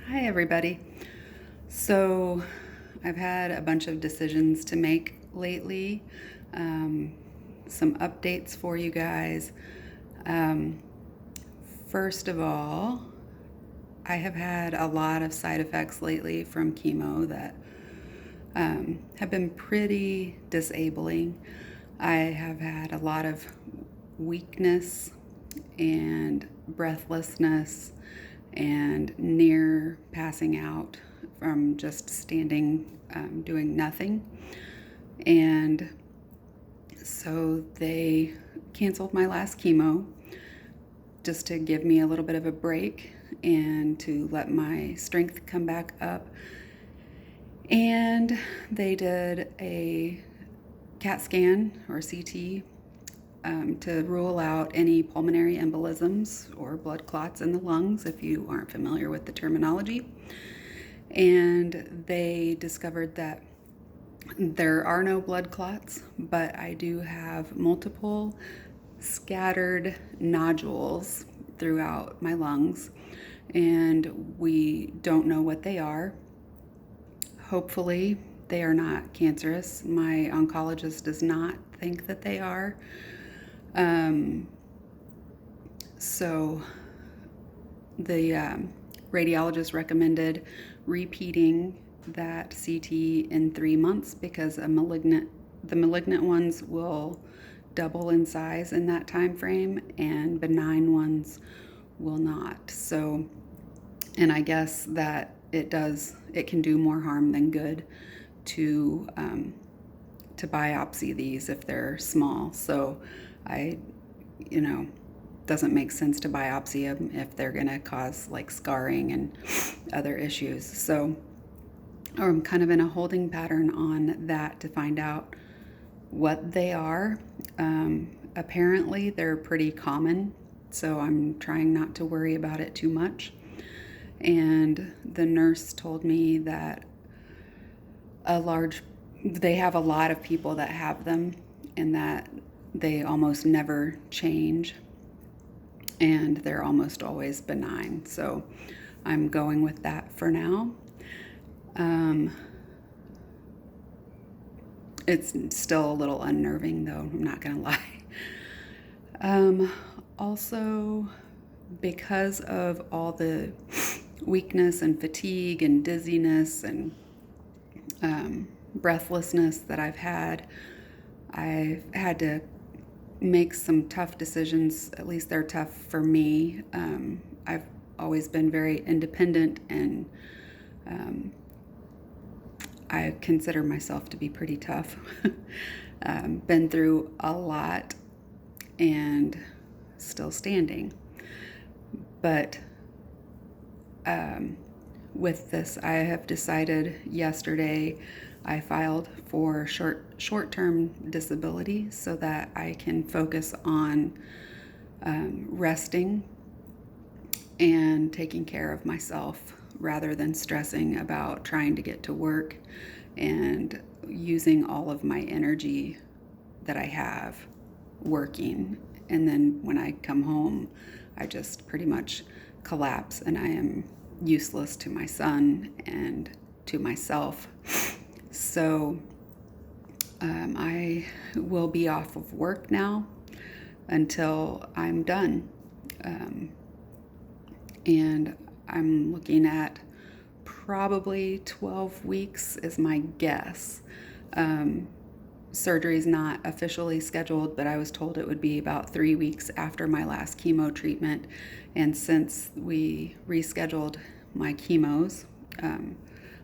Hi, everybody. So, I've had a bunch of decisions to make lately, um, some updates for you guys. Um, First of all, I have had a lot of side effects lately from chemo that have been pretty disabling. I have had a lot of weakness and breathlessness and near passing out from just standing, doing nothing. And so they canceled my last chemo just to give me a little bit of a break and to let my strength come back up. And they did a CAT scan or CT to rule out any pulmonary embolisms or blood clots in the lungs, if you aren't familiar with the terminology. And they discovered that there are no blood clots, but I do have multiple scattered nodules throughout my lungs, and we don't know what they are. Hopefully, they are not cancerous. My oncologist does not think that they are. So the radiologist recommended repeating that CT in 3 months because the malignant ones will double in size in that time frame, and benign ones will not. So, and I guess that it can do more harm than good to biopsy these if they're small. So I, doesn't make sense to biopsy them if they're going to cause like scarring and other issues. So I'm kind of in a holding pattern on that to find out what they are. Apparently, they're pretty common, so I'm trying not to worry about it too much. And the nurse told me that they have a lot of people that have them, and that they almost never change, and they're almost always benign. So I'm going with that for now. It's still a little unnerving, though, I'm not going to lie. Also, because of all the weakness and fatigue and dizziness and breathlessness that I've had to make some tough decisions. At least they're tough for me. I've always been very independent, and I consider myself to be pretty tough. Been through a lot and still standing. But with this, I have decided yesterday I filed for short-term disability so that I can focus on resting and taking care of myself rather than stressing about trying to get to work and using all of my energy that I have working. And then when I come home, I just pretty much collapse and I am useless to my son and to myself. So I will be off of work now until I'm done. And I'm looking at probably 12 weeks is my guess. Surgery is not officially scheduled, but I was told it would be about 3 weeks after my last chemo treatment. And since we rescheduled my chemos,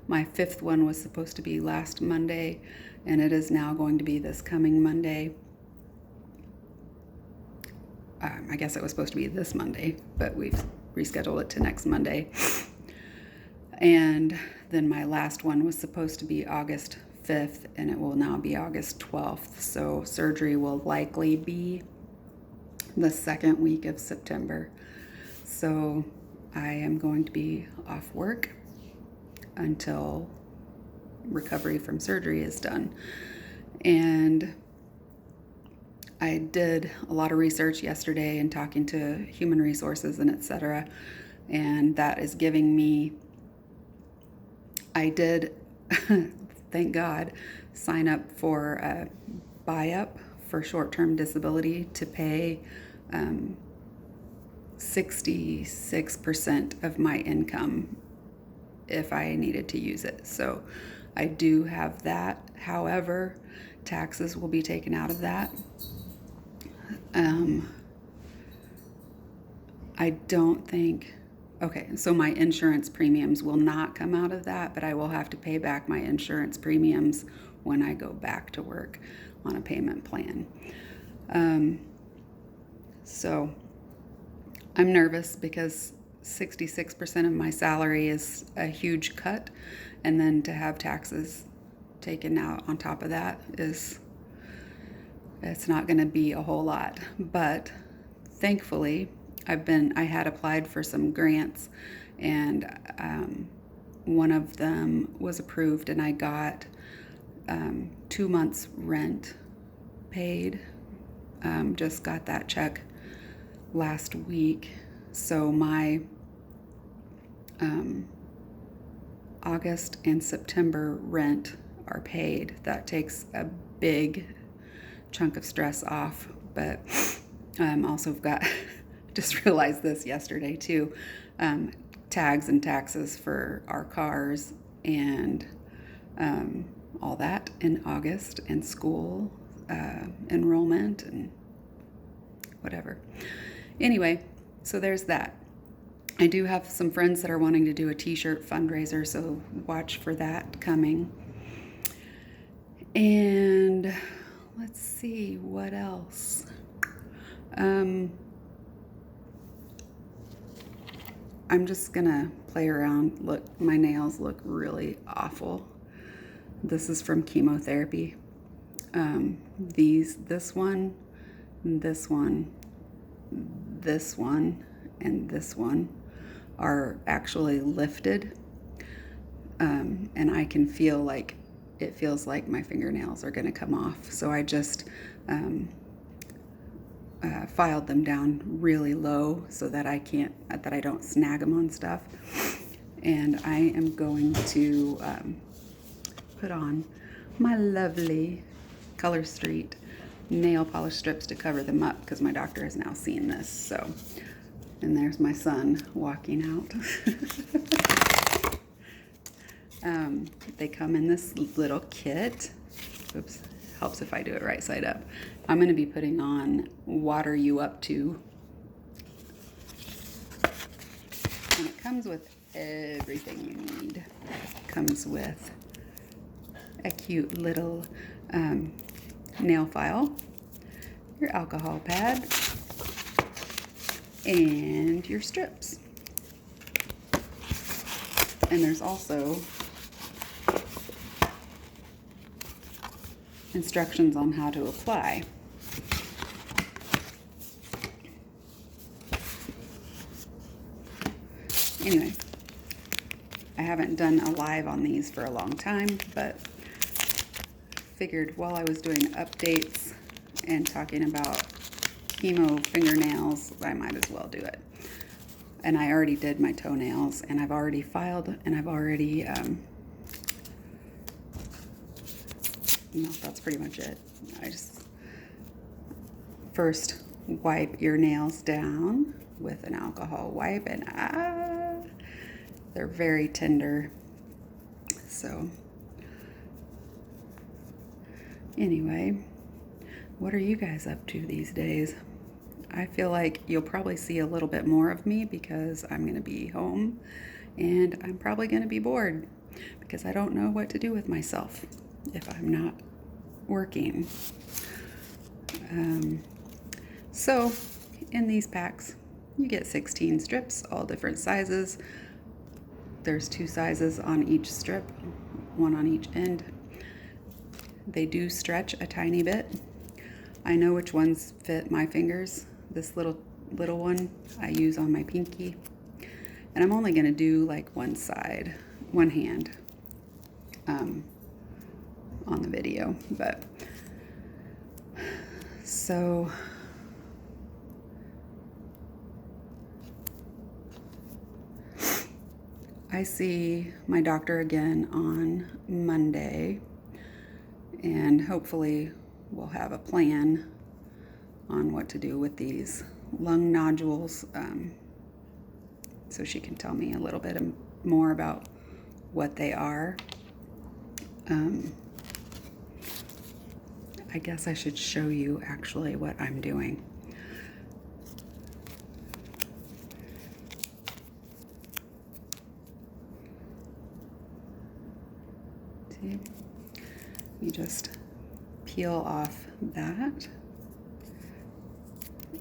my fifth one was supposed to be last Monday, and it is now going to be this coming Monday. I guess it was supposed to be this Monday, but we've rescheduled it to next Monday. And then my last one was supposed to be August 5th, and it will now be August 12th. So surgery will likely be the second week of September. So I am going to be off work until recovery from surgery is done. And I did a lot of research yesterday and talking to human resources and etc. And that is giving me I did, thank God, sign up for a buy-up for short-term disability to pay 66% of my income if I needed to use it. So I do have that. However, taxes will be taken out of that. I don't think, okay, so my insurance premiums will not come out of that, but I will have to pay back my insurance premiums when I go back to work on a payment plan. So I'm nervous because 66% of my salary is a huge cut, and then to have taxes taken out on top of that it's not going to be a whole lot. But thankfully, I had applied for some grants, and one of them was approved, and I got 2 months rent paid. Just got that check last week. So my August and September rent are paid. That takes a big chunk of stress off, but also got just realized this yesterday too, tags and taxes for our cars and all that in August, and school enrollment and whatever. Anyway, so there's that. I do have some friends that are wanting to do a t-shirt fundraiser, so watch for that coming. And let's see what else. I'm just gonna play around. Look, my nails look really awful. This is from chemotherapy. This one, this one, this one, and this one are actually lifted. And I can feel like, it feels like my fingernails are gonna come off. So I just filed them down really low so that I don't snag them on stuff. And I am going to put on my lovely Color Street nail polish strips to cover them up, because my doctor has now seen this. So, and there's my son walking out. They come in this little kit. Oops, helps if I do it right side up. I'm going to be putting on Water You Up To. And it comes with everything you need. It comes with a cute little nail file, your alcohol pad, and your strips. And there's also instructions on how to apply. Anyway, I haven't done a live on these for a long time, but figured while I was doing updates and talking about chemo fingernails, I might as well do it. And I already did my toenails, and I've already filed, and I've already, no, that's pretty much it. I just first wipe your nails down with an alcohol wipe, and they're very tender. So anyway, what are you guys up to these days? I feel like you'll probably see a little bit more of me because I'm going to be home, and I'm probably going to be bored because I don't know what to do with myself if I'm not working. So in these packs, you get 16 strips, all different sizes. There's 2 sizes on each strip, 1 on each end. They do stretch a tiny bit. I know which ones fit my fingers. This little one I use on my pinky. And I'm only gonna do like one side, one hand on the video. But so I see my doctor again on Monday, and hopefully we'll have a plan on what to do with these lung nodules, so she can tell me a little bit more about what they are. I guess I should show you actually what I'm doing. See? You just peel off that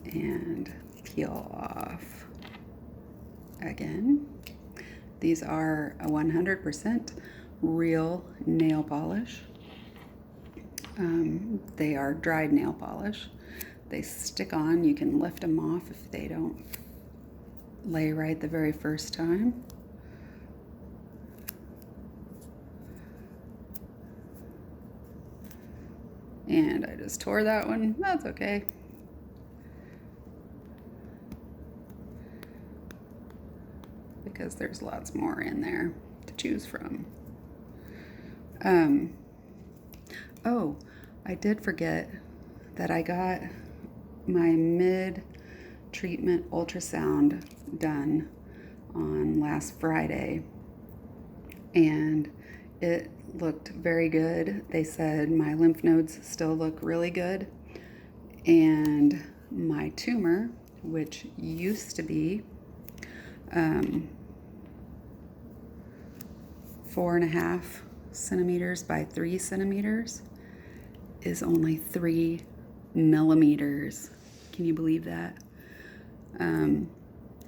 and peel off again. These are a 100% real nail polish. They are dried nail polish. They stick on. You can lift them off if they don't lay right the very first time. And I just tore that one. That's okay. Because there's lots more in there to choose from. Oh, I did forget that I got my mid-treatment ultrasound done on last Friday, and it looked very good. They said my lymph nodes still look really good, and my tumor, which used to be 4.5 centimeters by 3 centimeters, is only 3 millimeters. Can you believe that?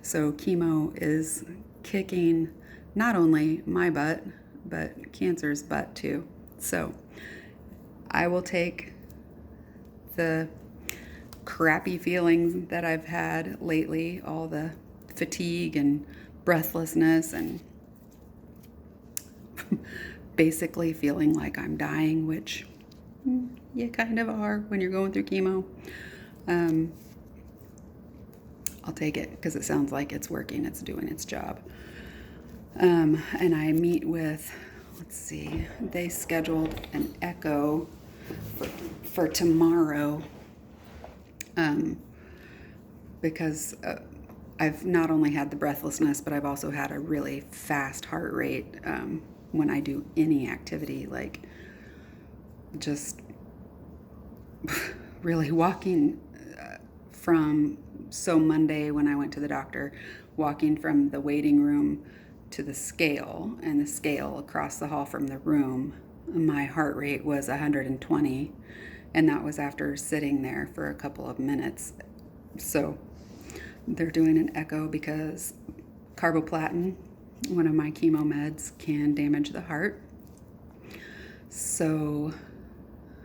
So chemo is kicking not only my butt, but cancer's butt too. So I will take the crappy feelings that I've had lately, all the fatigue and breathlessness and basically feeling like I'm dying, which you kind of are when you're going through chemo. I'll take it because it sounds like it's working, it's doing its job. And I meet with, let's see, they scheduled an echo for tomorrow, because I've not only had the breathlessness, but I've also had a really fast heart rate when I do any activity, like just really walking from, so Monday when I went to the doctor, walking from the waiting room to the scale, and the scale across the hall from the room, my heart rate was 120, and that was after sitting there for a couple of minutes. So they're doing an echo because carboplatin, one of my chemo meds, can damage the heart. So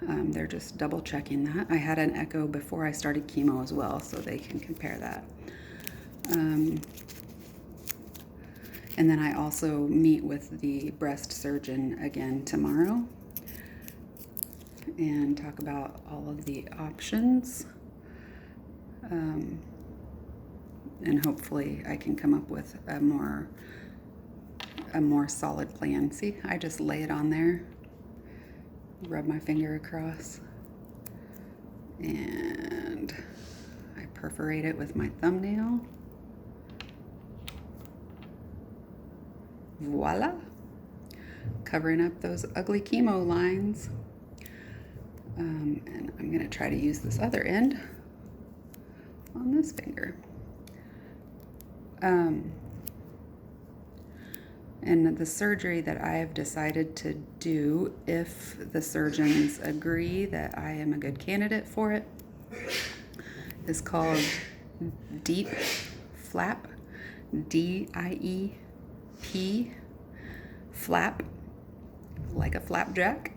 they're just double checking that. I had an echo before I started chemo as well, so they can compare that. And then I also meet with the breast surgeon again tomorrow and talk about all of the options. And hopefully I can come up with a more solid plan. See, I just lay it on there, rub my finger across, and I perforate it with my thumbnail. Voila! Covering up those ugly chemo lines. And I'm going to try to use this other end on this finger. And the surgery that I have decided to do, if the surgeons agree that I am a good candidate for it, is called Deep Flap, D-I-E-P, flap, like a flapjack.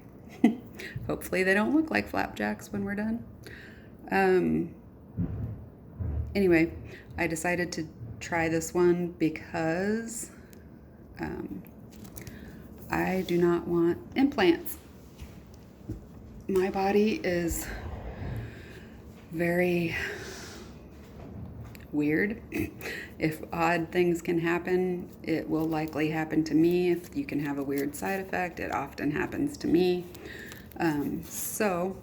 Hopefully they don't look like flapjacks when we're done. Anyway, I decided to try this one because I do not want implants. My body is very weird, If odd things can happen, it will likely happen to me. If you can have a weird side effect, it often happens to me. So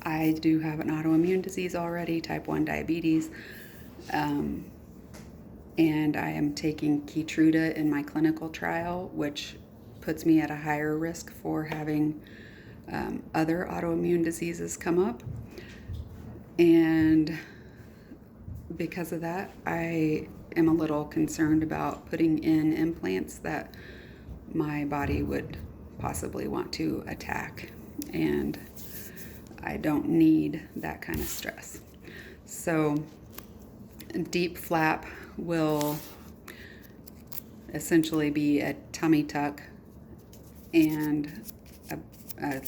I do have an autoimmune disease already, type 1 diabetes, and I am taking Keytruda in my clinical trial, which puts me at a higher risk for having other autoimmune diseases come up. And because of that, I am a little concerned about putting in implants that my body would possibly want to attack. And I don't need that kind of stress. So deep flap will essentially be a tummy tuck and a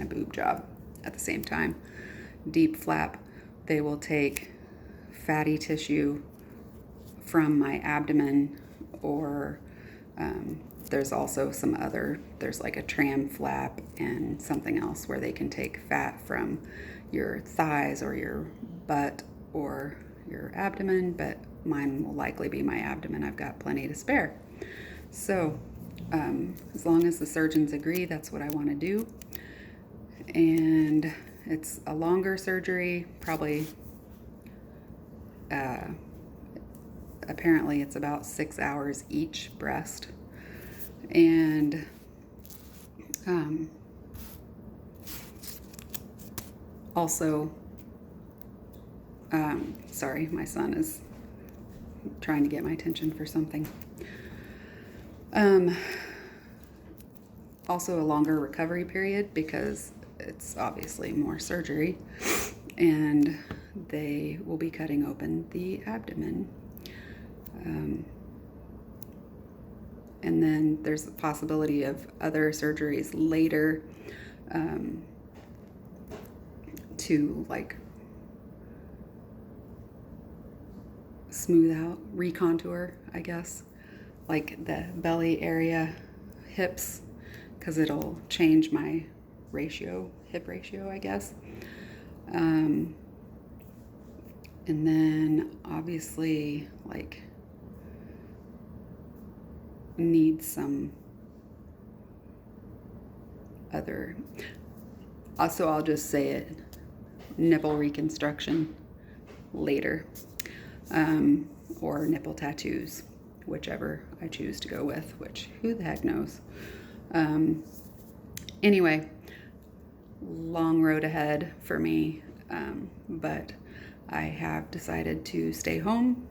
boob job at the same time. Deep flap, they will take fatty tissue from my abdomen, or there's also some other, there's like a tram flap and something else where they can take fat from your thighs or your butt or your abdomen, but mine will likely be my abdomen. I've got plenty to spare. So as long as the surgeons agree, that's what I want to do. And it's a longer surgery, probably, apparently it's about 6 hours each breast. And also, sorry, my son is trying to get my attention for something. Also a longer recovery period because it's obviously more surgery, and they will be cutting open the abdomen. And then there's the possibility of other surgeries later to like smooth out, recontour, I guess, like the belly area, hips, because it'll change my hip ratio, I guess. And then obviously like need some other, also I'll just say it, nipple reconstruction later, or nipple tattoos, whichever I choose to go with, which who the heck knows. Anyway, long road ahead for me, but I have decided to stay home,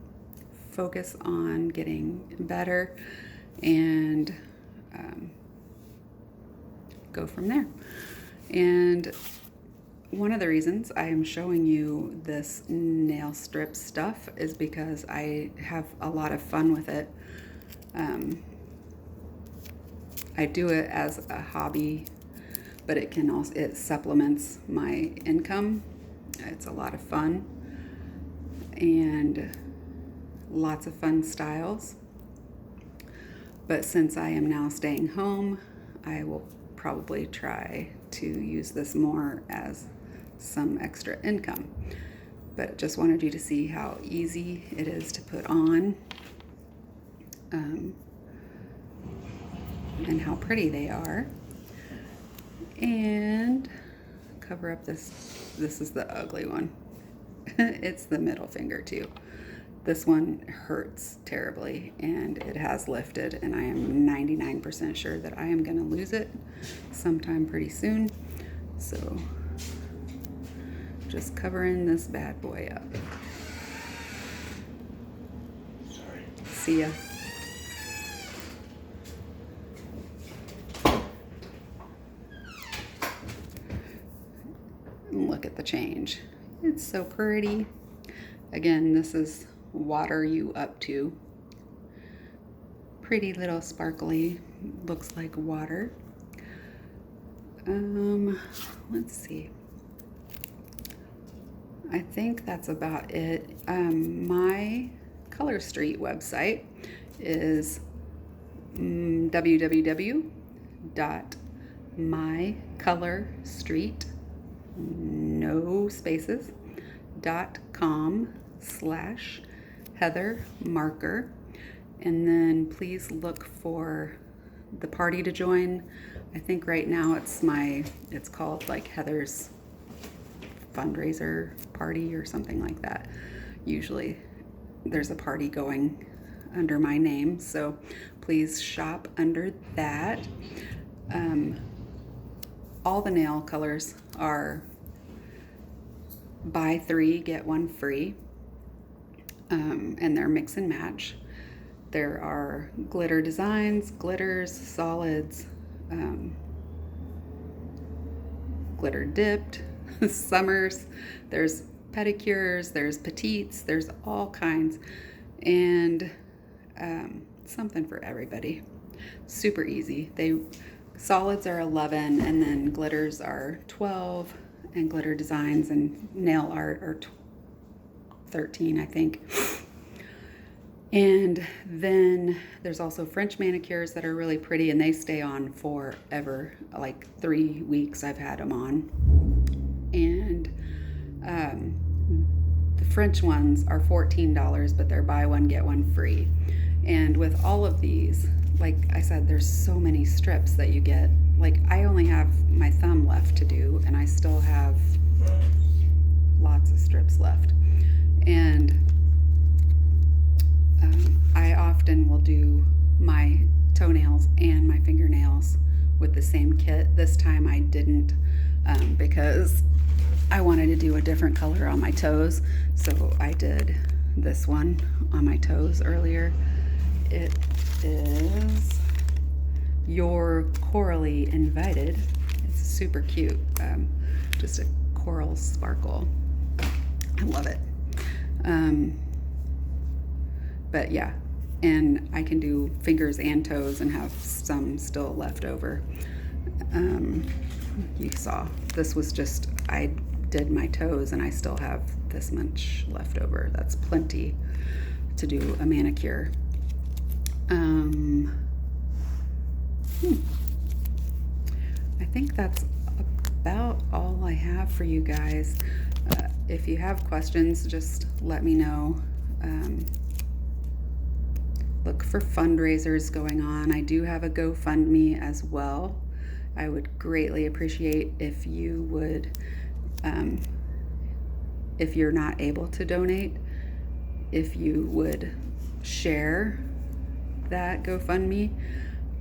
focus on getting better, and go from there. And one of the reasons I am showing you this nail strip stuff is because I have a lot of fun with it. I do it as a hobby, but it supplements my income. It's a lot of fun and lots of fun styles. But since I am now staying home, I will probably try to use this more as some extra income. But just wanted you to see how easy it is to put on, and how pretty they are. And cover up this is the ugly one. It's the middle finger too. This one hurts terribly, and it has lifted, and I am 99% sure that I am going to lose it sometime pretty soon. So just covering this bad boy up. Sorry. See ya. Look at the change. It's so pretty. Again, this is Water You Up To. Pretty little sparkly, looks like water. Let's see. I think that's about it. My Color Street website is www.mycolorstreet, no spaces, .com/. Heather Marker. And then please look for the party to join. I think right now it's called like Heather's fundraiser party or something like that. Usually there's a party going under my name, so please shop under that. All the nail colors are buy 3 get 1 free, and they're mix and match. There are glitter designs, glitters, solids, glitter dipped, summers, there's pedicures, there's petites, there's all kinds, and something for everybody. Super easy. Solids are 11, and then glitters are 12, and glitter designs and nail art are 13, I think. And then there's also French manicures that are really pretty, and they stay on forever, like 3 weeks I've had them on. And the French ones are $14, but they're buy 1 get 1 free. And with all of these, like I said, there's so many strips that you get. Like, I only have my thumb left to do, and I still have lots of strips left. And I often will do my toenails and my fingernails with the same kit. This time I didn't, because I wanted to do a different color on my toes, so I did this one on my toes earlier. It is Your Corally Invited. It's super cute, just a coral sparkle. I love it. But yeah, and I can do fingers and toes and have some still left over. You saw, this was just, I did my toes and I still have this much left over. That's plenty to do a manicure. I think that's about all I have for you guys. If you have questions, just let me know. Look for fundraisers going on. I do have a GoFundMe as well. I would greatly appreciate if you would, if you're not able to donate, if you would share that GoFundMe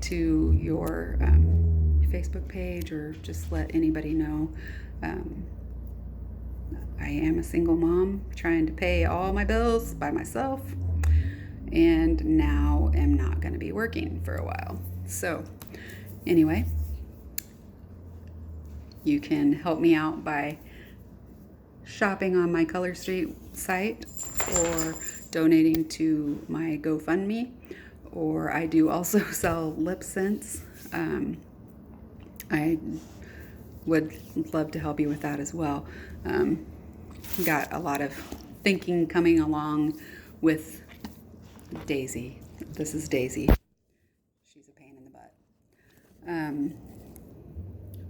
to your Facebook page, or just let anybody know. I am a single mom trying to pay all my bills by myself, and now am not going to be working for a while. So anyway, you can help me out by shopping on my Color Street site or donating to my GoFundMe, or I do also sell lip scents. I would love to help you with that as well. Got a lot of thinking coming along with Daisy. This is Daisy. She's a pain in the butt.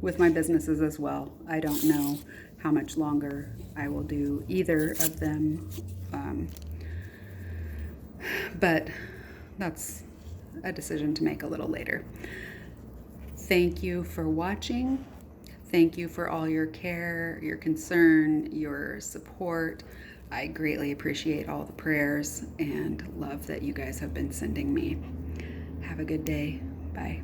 With my businesses as well. I don't know how much longer I will do either of them. But that's a decision to make a little later. Thank you for watching. Thank you for all your care, your concern, your support. I greatly appreciate all the prayers and love that you guys have been sending me. Have a good day. Bye.